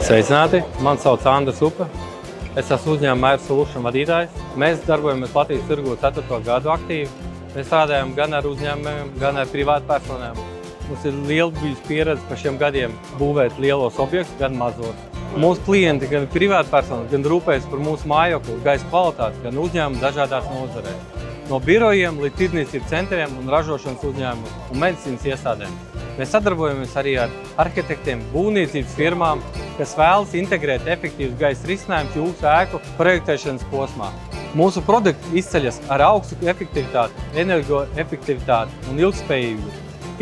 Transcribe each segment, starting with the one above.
Sveicināti! Mani sauc Andris Upe. Es esmu uzņēmuma Air Solution vadītājs. Mēs darbojamies Latvijas tirgū 4. gadu aktīvi. Mēs strādājam gan ar uzņēmumiem, gan ar privātpersonām. Mums ir liela bijusi pieredze par šiem gadiem būvēt lielos objektus, gan mazos. Mūsu klienti, gan privātpersonas, gan rūpējas par mūsu mājokli, gaisa kvalitāti, gan uzņēmumu dažādās nozarēs. No birojiem līdz tirdzniecības centriem un ražošanas uzņēmumiem un medicīnas iestādēm. Mēs sadarbojamies arī ar arhitektiem, būvniecības firmām, kas vēlas integrēt efektīvus gaisa risinājumus jūsu ēku projektēšanas posmā. Mūsu produkti izceļas ar augstu efektivitāti, energoefektivitāti un ilgspējību,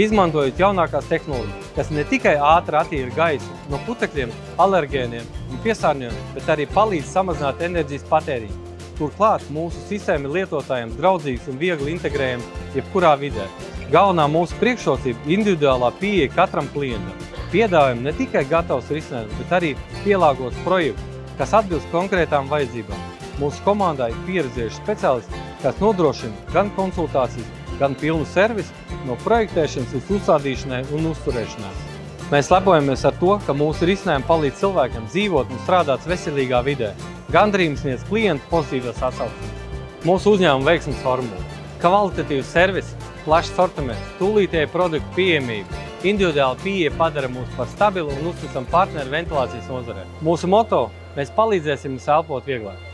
izmantojot jaunākās tehnoloģijas, kas ne tikai ātri attīra gaisu no putekļiem, alergēniem un piesārņojumiem, bet arī palīdz samazināt enerģijas patēriņu. Turklāt mūsu sistēma ir lietotājiem draudzīgs un viegli integrējams jebkurā vidē. Galvenā mūsu priekšrocība ir individuālā pieeja katram klientam. Piedāvājam ne tikai gatavs risinājums, bet arī pielāgots projekts, kas atbilst konkrētām vajadzībām. Mūsu komandā ir pieredzējuši speciālisti, kas nodrošina gan konsultācijas, gan pilnu servisu no projektēšanas līdz uzstādīšanai un uzturēšanai. Mēs lepojamies ar to, ka mūsu risinājumi palīdz cilvēkiem dzīvot un strādāt veselīgā vidē. Gandarījums sniedz klientu pozitīvas atsauksmes. Mūsu uzņēmuma veiksmes formula – kvalitatīvs servis, plašs sortiments, tūlītēja produktu pieejamība. Individuāla pieeja padara mūs par stabilu un uzticamu partneri ventilācijas nozarē. Mūsu moto – mēs palīdzēsim jums elpot vieglāk.